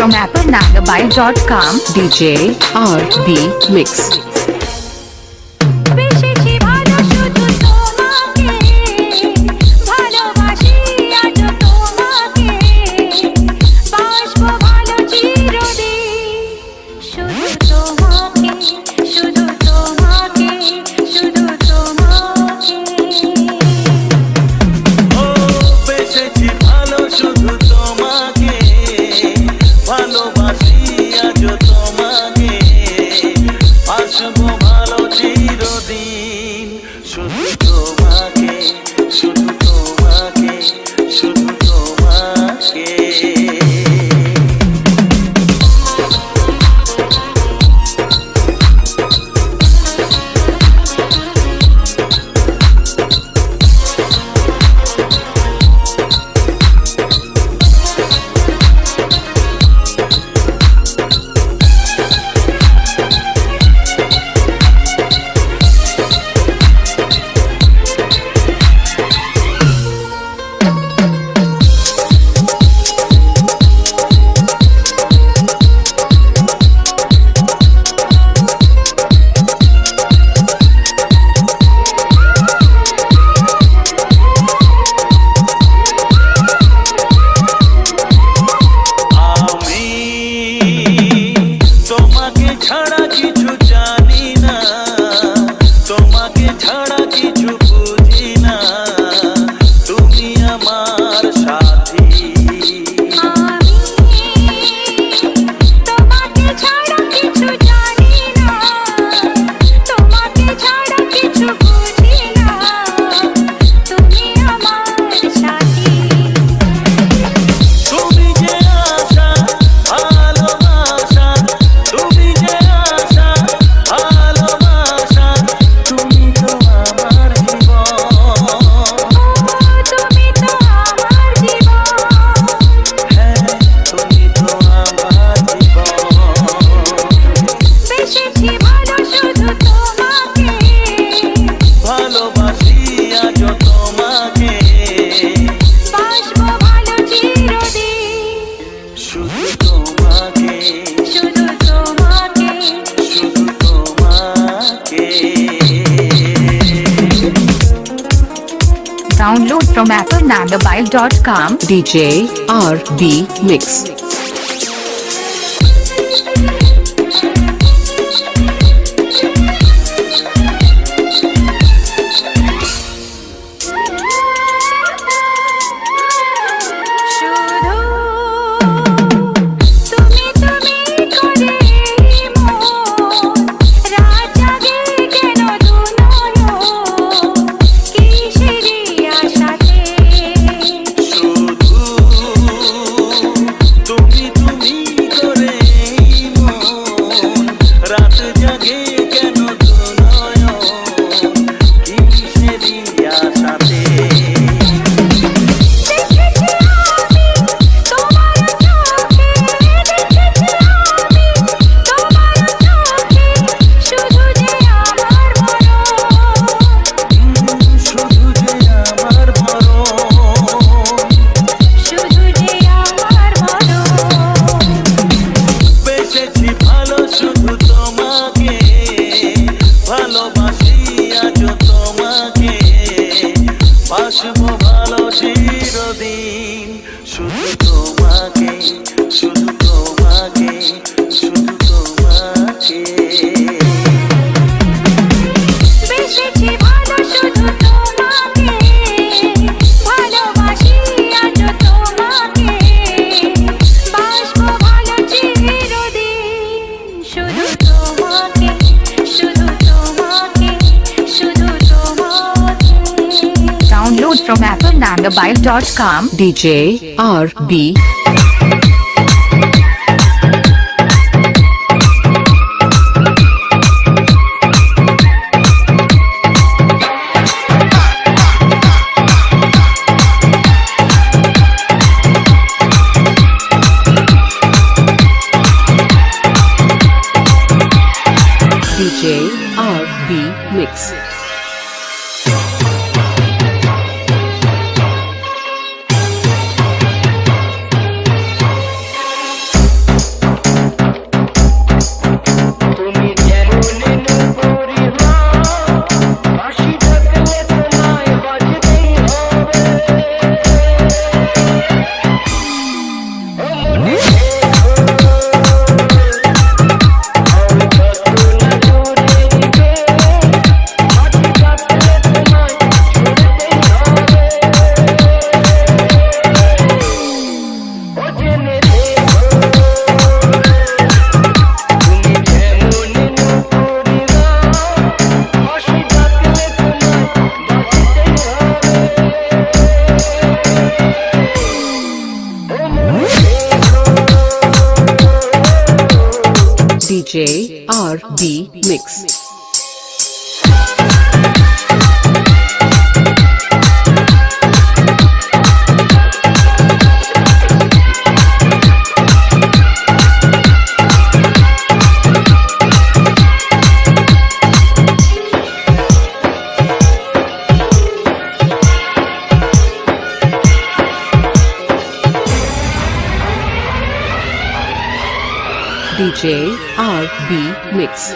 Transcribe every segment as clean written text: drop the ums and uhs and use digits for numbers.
from applenagabai.com. DJ RB Mix. Download from applenagabai.com. DJ RB Mix. From applenagabai.com. DJ RB. DJ RB Mix. R&B mix. DJ R&B mix.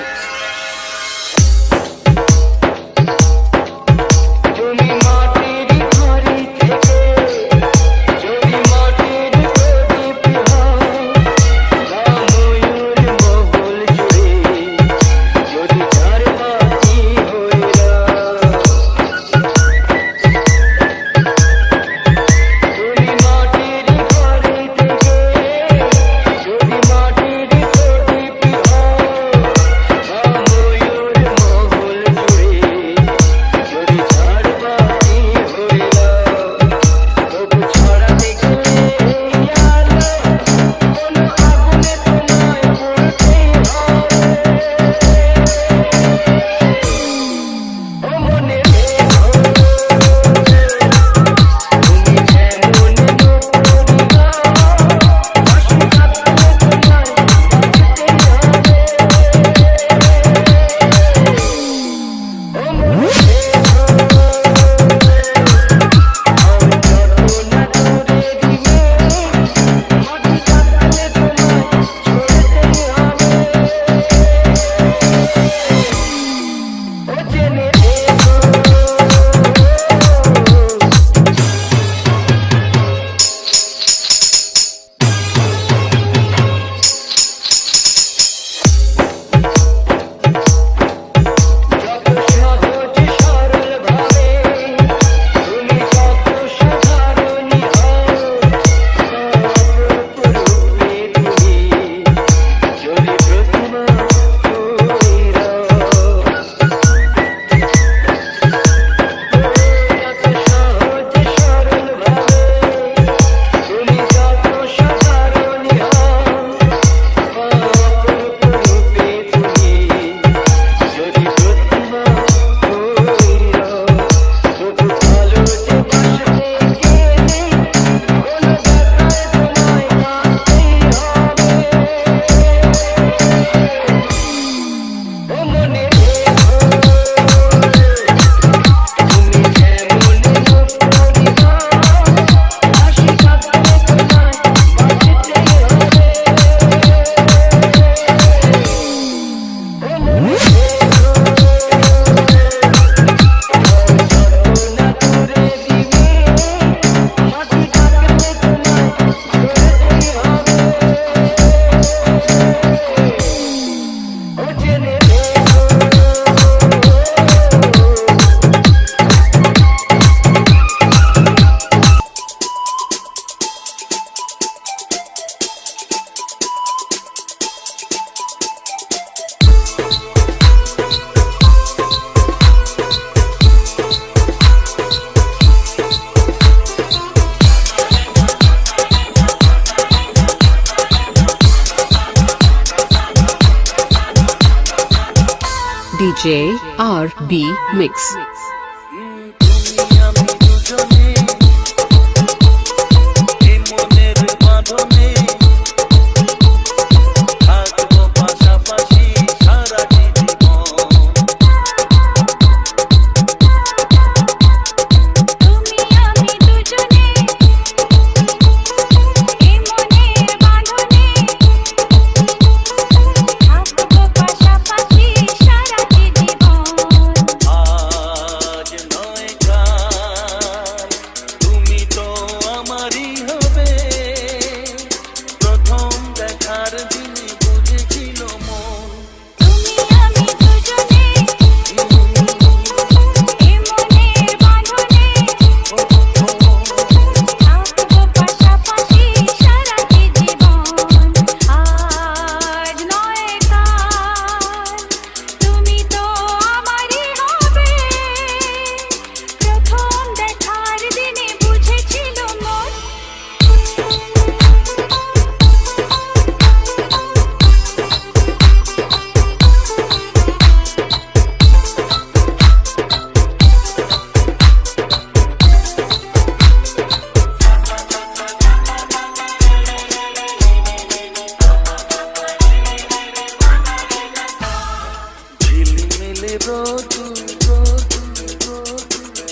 DJ R&B mix.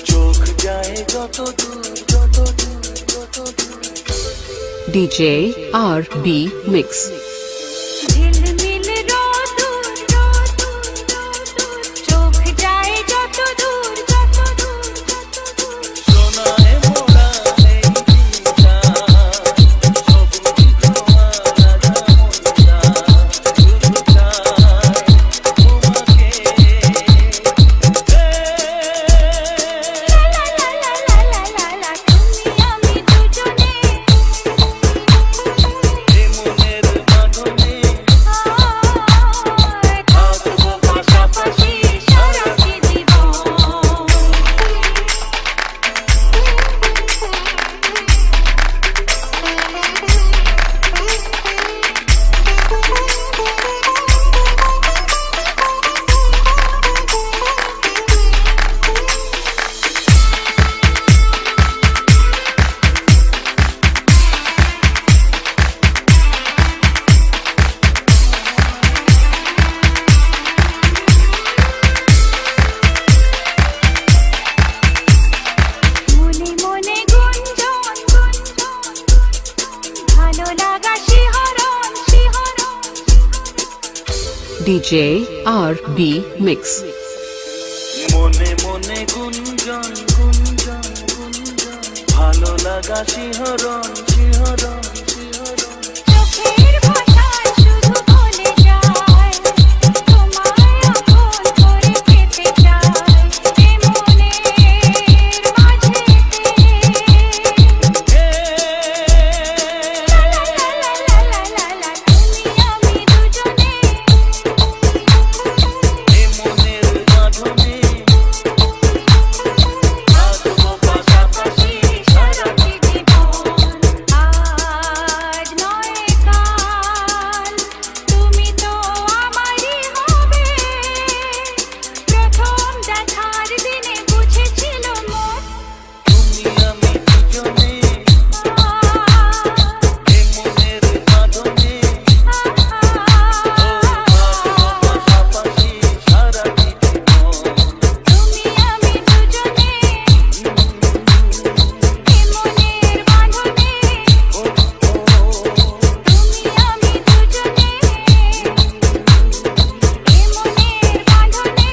চোখ যায় যত দূর যত দূর যত দূর DJ RB Mix. ঝিলমিল রোদুর রোদুর রোদুর চোখ যায় যত দূর যত দূর যত দূর সোনায় মোড়া এই দিনটা সবুজ আলাদা মনটা শুধু চায় তোমাকে লা লা লা লা লা লা লা তুমি আমি দুজনে এ মনের বাঁধনে থাকবো পাশাপাশি সারাটি জীবন মনে মনে গুঞ্জন গুঞ্জন ভালো লাগা শিহরণ শিহরণ DJ RB Mix. মনে মনে গুঞ্জন গুঞ্জন গুঞ্জন ভালো লাগা শিহরণ শিহরণ শিহরণ চোখের ভাষায় শুধু বলে যায় তোমায় আপন করে পেতে চাই এ মনের মাঝেতে লা লা লা লা লা লা তুমি আমি দুজনে এ মনের বাঁধনে থাকবো পাশাপাশি সারাটি জীবন আজ নয় কাল তুমি তো আমারই হবে প্রথম দেখার দিনে বুঝেছিল মন তুমি আমি দুজনে এ মনের বাঁধনে থাকবো পাশাপাশি সারাটি জীবন তুমি আমি দুজনে এ মনের বাঁধনে তুমি আমি দুজনে এ মনের বাঁধনে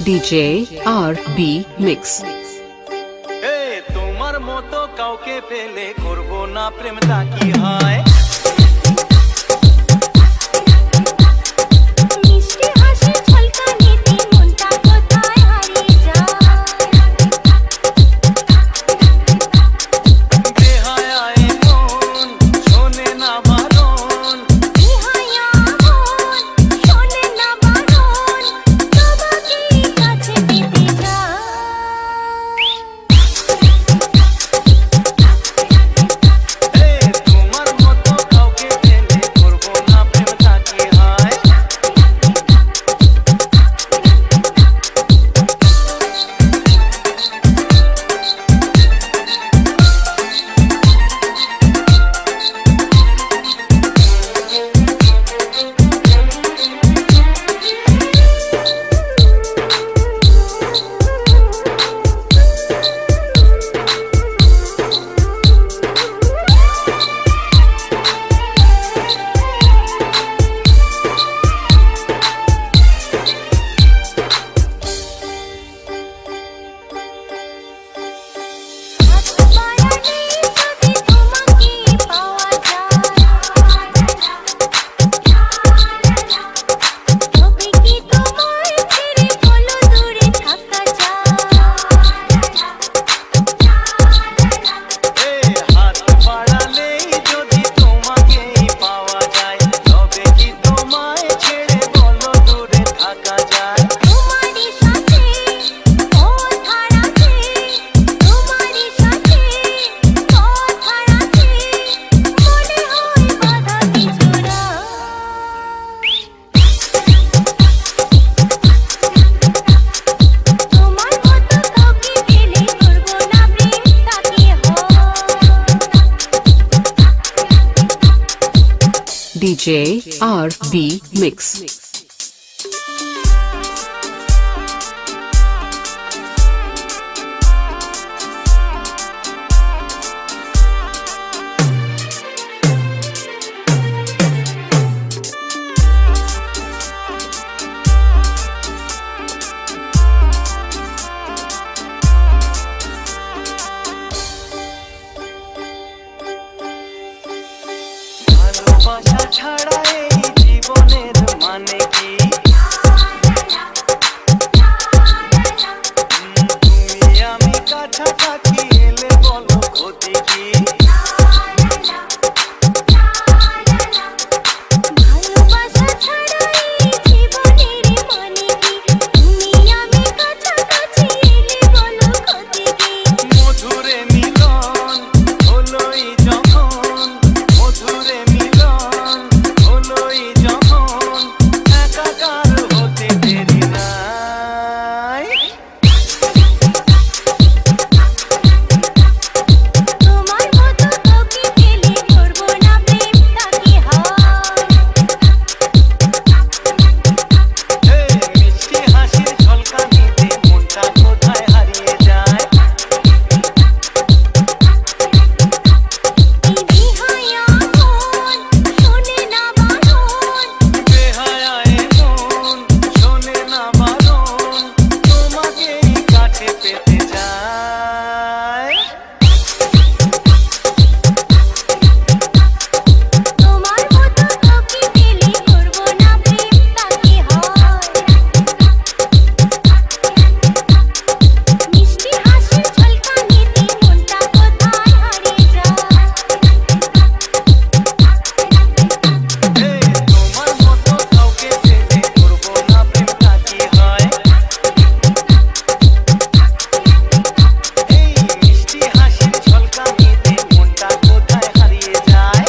DJ RB Mix. তোমার মতো কাউকে পেলে করব না প্রেম তা কি হয় মিষ্টি হাসি ঝলকানিতে মনটা কোথায় হারিয়ে যায় বেহায়ায় মন শোনে না বারণ বিহায়া মন শোনে না বারণ তোমাকে কাছে পেতে চাই তোমার DJ RB Mix. ভালোবাসা ছাড়া এই জীবনের মানে কি? তুমি আমি কাছাকাছি এলে বলো ক্ষতি কি? ভালোবাসা ছাড়া এই জীবনের মানে কি? তুমি আমি কাছাকাছি এলে বলো ক্ষতি কি? মধুরে মিলন হলোই যখন, মধুরে মিলন হলোই যখন, একাকার হতে দেরি নাই। তোমার মতো কাউকে পেলে করব না প্রেম, তাকে হয় মিষ্টি হাসির ঝলকানিতে মনটা কোথায় হারিয়ে যায়। এই বিহায়া মন শোনে না বারণ, বেহায়ায় মন শোনে না বারণ, তোমাকেই কাছে পেতে চায়। তোমার মতো কাউকে পেলে করব না প্রেম, তাকে হয় মিষ্টি হাসির ঝলকানিতে মনটা কোথায় হারিয়ে যায়। তোমার মতো কাউকে পেলে করবো না প্রেম, তা কি হয়? এই মিষ্টি হাসির ঝলকানিতে মনটা কোথায় হারিয়ে যায়।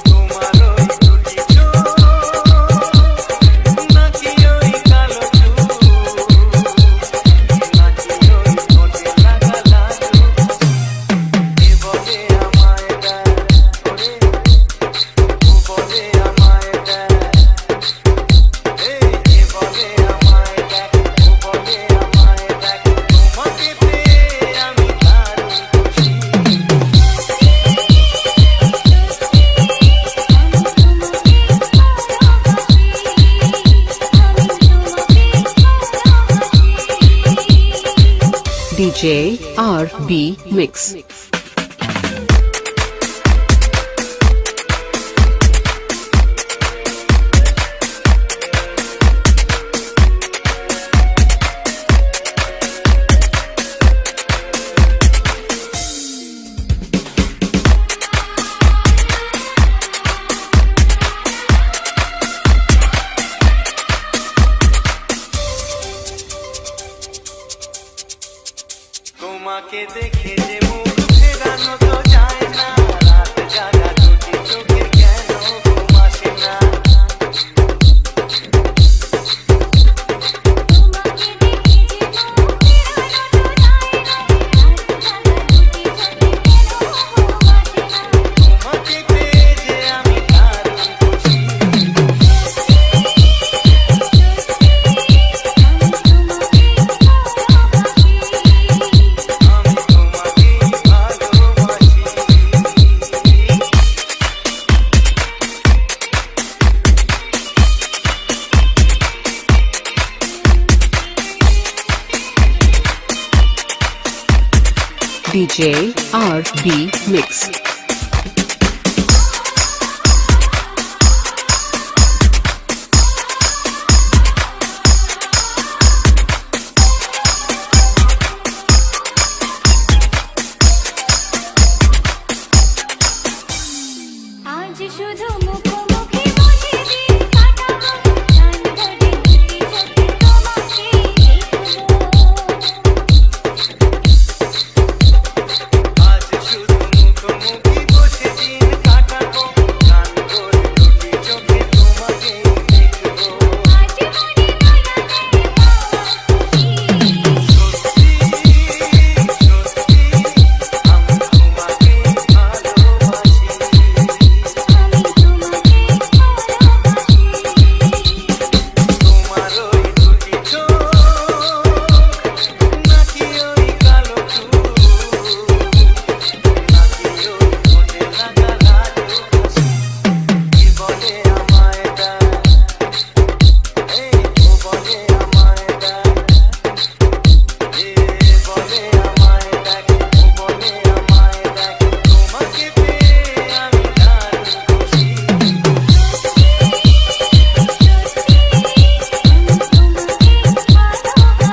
তোমার ওই দুটি চোখ নাকি ওই কালো চুল, নাকি ওই ঠোঁটে লাগা লালু, এ বলে আমায় দেয় ওরে, ও বলে আমায় দেয়, এ বলে আমায় দেয়, ও বলে আমায় দেয়, তোমাকে পেয়ে আমি দারুণ খুশি। DJ RB Mix. তোমাকে দেখে যে মুখ ফেরানো তো যায় না, রাত জাগা দুটি চোখে কেন ঘুম আসে না। তোমাকে দেখে যে মুখ ফেরানো তো যায় না, রাত জাগা দুটি চোখে কেন ঘুম আসে না। তোমাকে পেয়ে যে আমি দারুণ খুশি। আমি তোমাকে ভালোবাসি। DJ RB Mix. আজ শুধু মুখোমুখি বসে দিন কাটাবো গান ধরে দুটি চোখে তোমাকে দেখবো আজ শুধু মুখোমুখি বসে দিন কাটাবো গান করে দুটি চোখে তোমাকে দেখবো আজ মনে দোলাতে পাওয়া খুশি সত্যি সত্যি আমি তোমাকে ভালোবাসি আমি তোমাকে ভালোবাসি তোমার ওই দুটি চোখ নাকি ওই কালো চুল নাকি ওই ঠোঁটে লাগা লাজুক হাসি কি বলে আমায় দেয় এই ও বলে আমায় দেয় এ বলে আমায় দেখ ও বলে আমায় দেখ তোমাকে পেয়ে আমি দারুণ খুশি আমি তোমাকে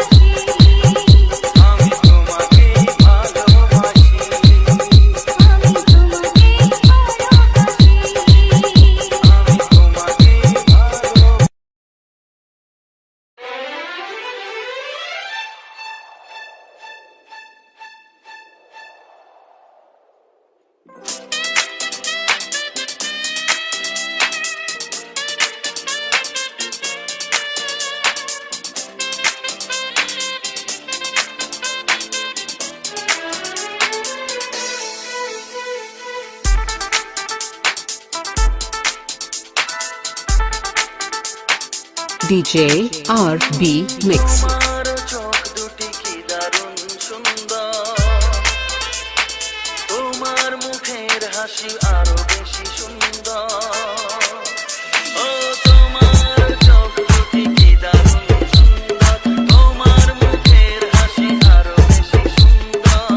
ভালোবাসি আমি তোমাকে ভালো DJ RB Mix. তোমার চোখ দুটি কি দারুণ সুন্দর তোমার মুখের হাসি আরো বেশি সুন্দর ও তোমার চোখ দুটি কি দারুণ সুন্দর তোমার মুখের হাসি আরো বেশি সুন্দর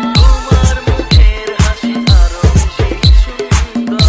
তোমার মুখের হাসি আরো বেশি সুন্দর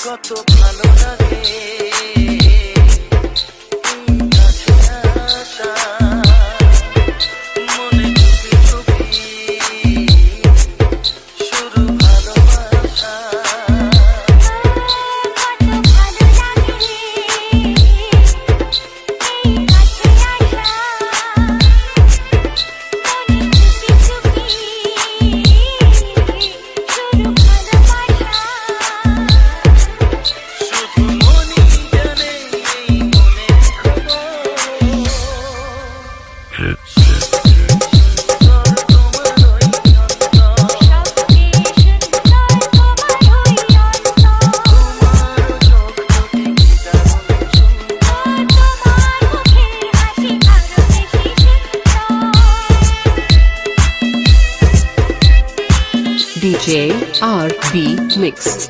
কত ভালো লাগে তুমি কাছে আসা মনে চুপি চুপি শুরু ভালোবাসা শুধু মনই জানে এই মনের খবর সুন্দর তোমার ওই অন্তর তোমার চোখ দুটি কি দারুণ সুন্দর DJ RB Mix.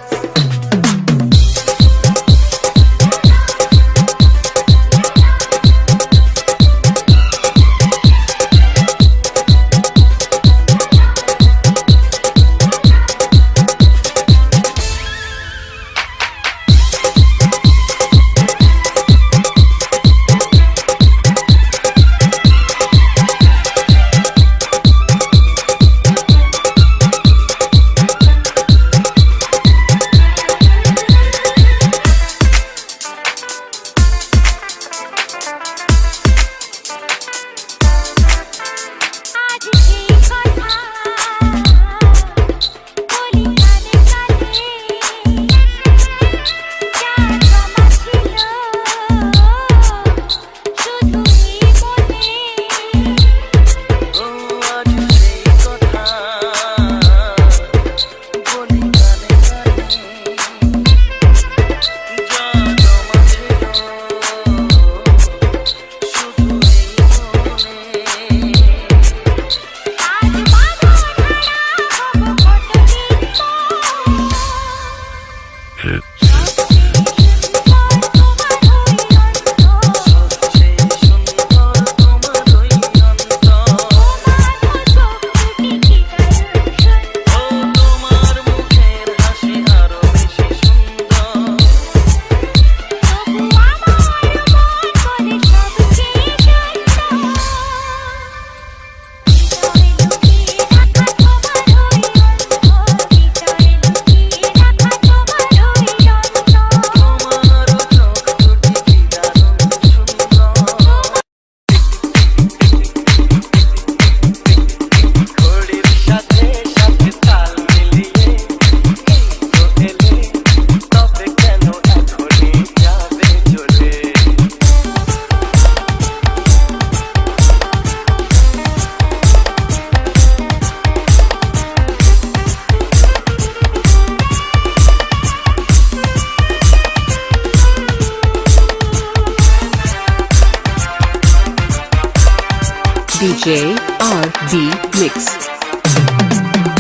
DJ RB Mix.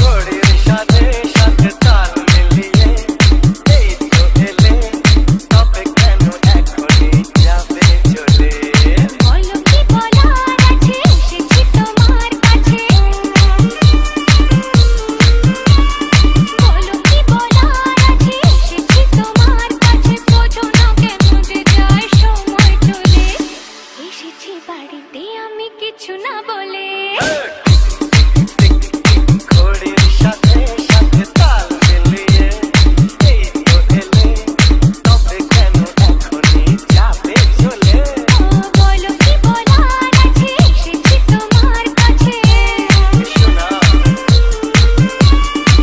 ঘড়ির সাথে সাথে তাল মিলিয়ে এই তো এলে তবে কেন এখনই যাবে চলে বলো কি বলার আছে এসেছি তোমার কাছে বলো কি বলার আছে এসেছি তোমার কাছে বোঝো না কেন যে যায় সময় চলে এসেছি বাড়িতে আমি কিছু না বলে ঘড়ির সাথে সাথে তাল মিলিয়ে এই তো এলে তবে কেন এখনই যাবে চলে বলো কি বলার আছে এসেছি তোমার কাছে শোনা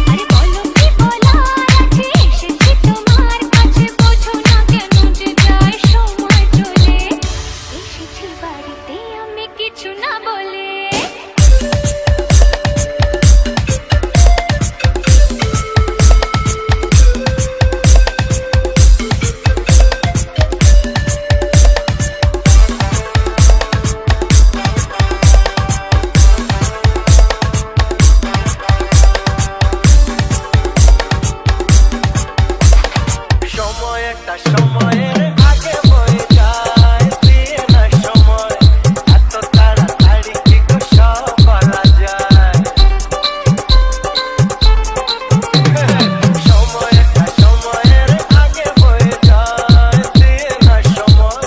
আরে বলো কি বলার আছে এসেছি তোমার কাছে বোঝো না কেন যে যায় সময় চলে এসেছি বাড়িতে আমি কিছু না বলে সময় একটা সময়ের আগে বয়ে যায় দিয়ে না সময় এত তাড়াতাড়ি কি গো সব বলা যায় সময় একটা সময়ের আগে বয়ে যায় দিয়ে না সময়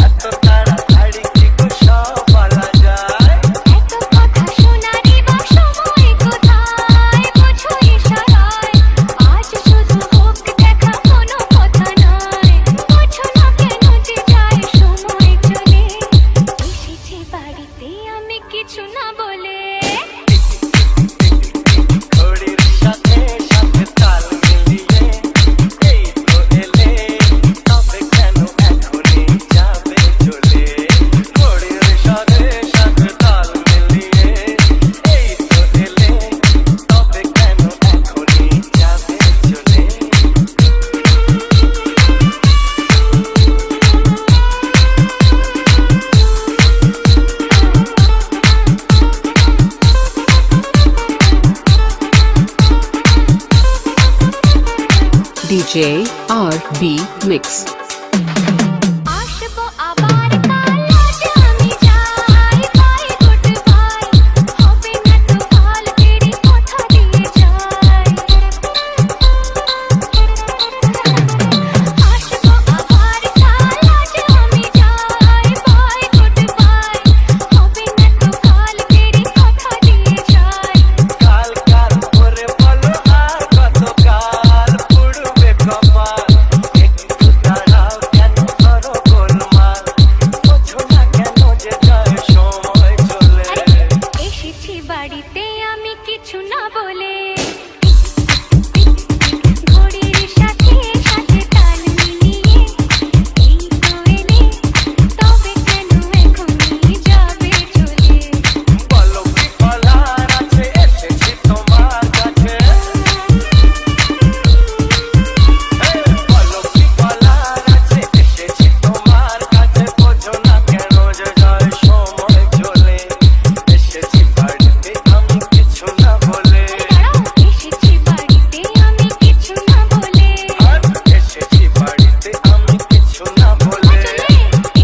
এত তাড়াতাড়ি কি গো সব বলা যায় এত কথা শোনারই বা সময় কোথায় বোঝো ইশারায় আজ শুধু হোক দেখা কোনো কথা নয় বোঝো না কেন যে যায় সময় চলে এসেছি বাড়িতে আমি কিছু না বলে ঘড়ির সাথে সাথে তাল মিলিয়ে এই তো এলে তবে কেন এখনই যাবে চলে ঘড়ির সাথে সাথে তাল মিলিয়ে এই তো এলে তবে কেন এখনই যাবে চলে DJ RB Mix. আসবো আবার কাল আজ আমি যাই বাই গুড বাই হবে না তো কাল তেরি কথা দিয়ে যাই আসবো আবার কাল আজ আমি যাই বাই গুড বাই হবে না তো কাল তেরি কথা দিয়ে যাই কাল কাল করে বলো আর কতকাল পুড়বে কপাল একটু দাঁড়াও কেন করো গোলমাল বোঝো না কেন যে যায় সময় চলে এসেছি বাড়িতে আমি কিছু না বলে ঘড়ির সাথে সাথে তাল মিলিয়ে এই তো এলে তবে কেন এখনই যাবে চলে বলো কি বলার আছে এসেছি তোমার কাছে বলো কি বলার আছে এসেছি তোমার কাছে বোঝো না কেন যে যায় সময় চলে এসেছি বাড়িতে আমি কিছু না বলে দাঁড়াও এসেছি বাড়িতে আমি কিছু না বলে এসেছি বাড়িতে আমি কিছু না বলে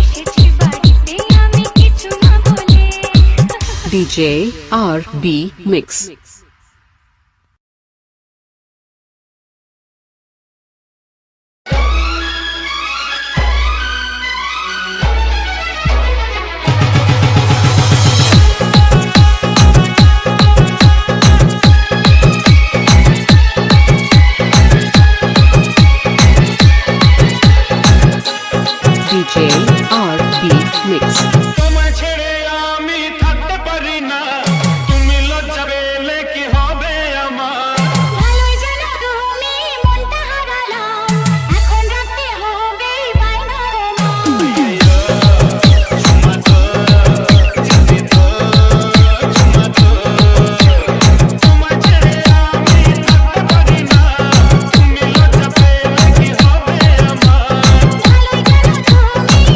এসেছি বাড়িতে আমি কিছু না বলে DJ RB Mix. DJ RB Mix. তোমায় ছেড়ে আমি থাকতে পারি না তুমি লজ্জা পেলে কি হবে আমার ভালোই জানো তুমি মনটা হারালাম এখন রাখতে হবে বাইনা তোমায় ছেড়ে আমি থাকতে পারি না তুমি লজ্জা পেলে কি হবে আমার ভালোই জানো তুমি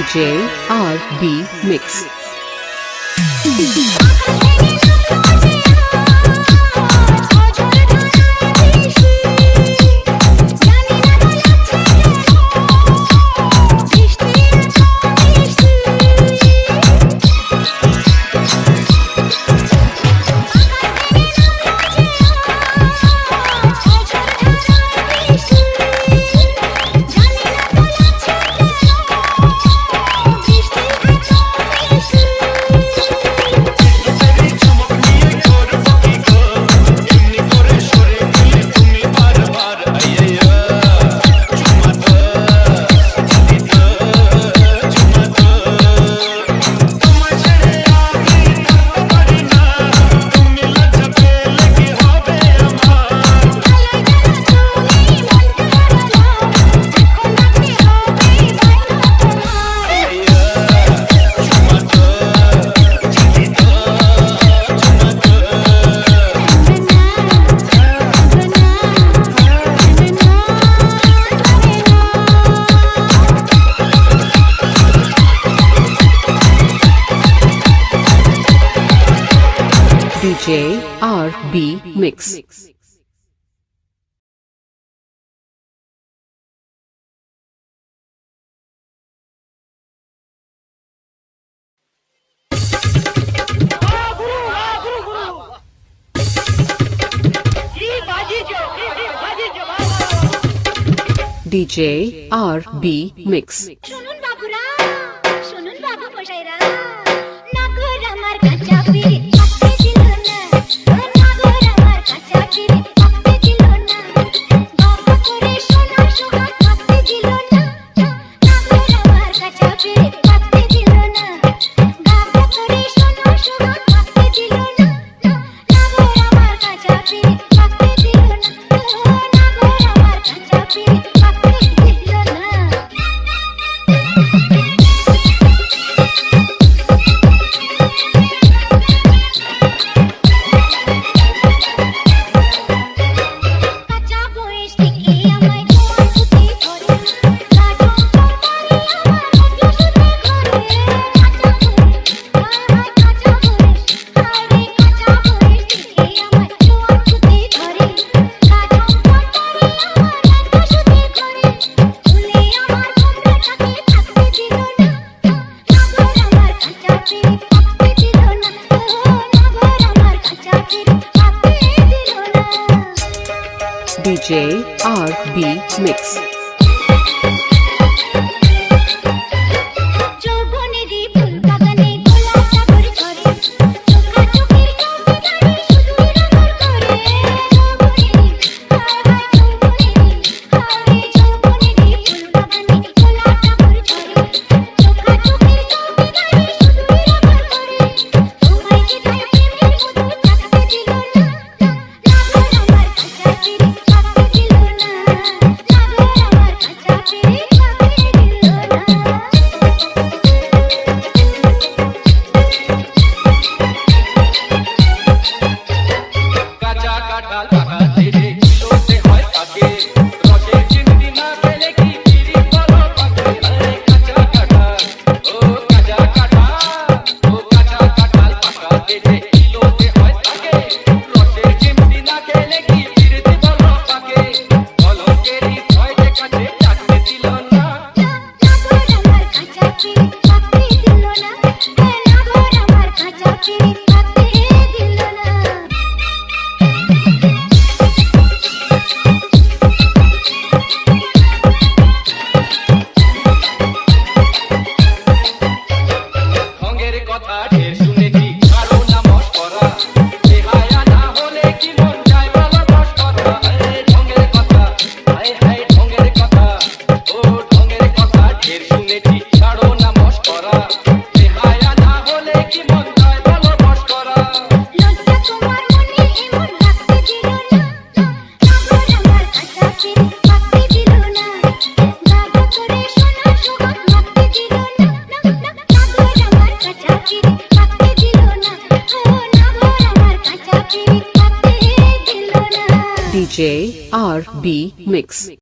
DJ RB Mix. DJ RB Mix. DJ RB Mix. শুনুন বাবুরা, শুনুন বাবু মশাইরা, নাগর আমার কাঁচা পিরিত থাকতে দিল না, নাগর আমার কাঁচা পিরিত থাকতে দিল না, বাবা করে সোনা সোহাগ থাকতে দিল না, নাগর আমার কাঁচা পিরিত থাকতে দিল না, বাবা করে সোনা সোহাগ থাকতে দিল না, নাগর আমার কাঁচা পিরিত থাকতে দিল না, নাগর আমার কাঁচা পিরিত থাকতে দিল না। কাঁচা বয়স থেকে আমায় তোমার প্রতি ধরে, লাজুক চৌমারি আমার মতো শুধু ঘরে, কাঁচা বয়স, হায় কাঁচা বয়স, হায় রে কাঁচা বয়স থেকে আমায় তোমার প্রতি ধরে, লাজুক চৌমারি আমার মতো শুধু ঘরে, ভুলে আমার ঘোমটাটাকে থাকতে দিল না, নাগর আমার কাঁচা পিরিত থাকতে দিল না, নাগর আমার কাঁচা পিরিত থাকতে দিল না। DJ RB Mix. যৌবনেরই ফুল বাগানে গোলাপ সাগর ঝরে, চোখা চোখের চৌকিদারি শুধুই নগর করে, যৌবনেরই, হায় হায় যৌবনেরই, হায় রে যৌবনেরই ফুল বাগানে গোলাপ সাগর ঝরে, চোখা চোখের চৌকিদারি শুধুই নগর করে, তোমায় যে তাই প্রেমের মধু চাখতে দিল না, নাগর আমার কাঁচা পিরিত থাকতে দিল না, নাগর আমার কাঁচা পিরিত থাকতে দিল না। কাঁচা কাঁঠাল পাকা ছেড়ে কিলোতে হয় তাকে, রসে চিংড়ি না পেলে কি চিড়ি বলো পাকে, আরে কাঁচা কাঁঠাল, ও কাঁচা কাঁঠাল, ও কাঁচা কাঁঠাল পাকা ছেড়ে কিলোতে হয় তাকে, রসে চিংড়ি না খেলে কি চিড়ি বলো পাকে, পলকেরই ভয় দেখাতে চাকতে দিল না। নাগর আমার কাঁচা পিরিত থাকতে দিল না, নাগর আমার কাঁচা পিরিত থাকতে দিল না। ঢঙ্গের কথা ঢের শুনে কি কারো না মস্করা, বেহায়া না হলে কি মন যায় বলো মস্করা, আরে ঢঙ্গের কথা, হায় হায় ঢঙ্গের কথা, ও ঢঙ্গের কথা ঢের শুনে কি কারো না মস্করা, বেহায়া না হলে কি মন যায় বলো মস্করা। লজ্জা তোমার মনে এমন রাখতে দিল না, নাগর আমার কাঁচা পিরিত থাকতে দিল না, বাবা করে সোনা সোহাগ থাকতে দিল না, নাগর আমার কাঁচা পিরিত থাকতে দিল না, নাগর আমার কাঁচা পিরিত থাকতে দিল না। DJ RB Mix.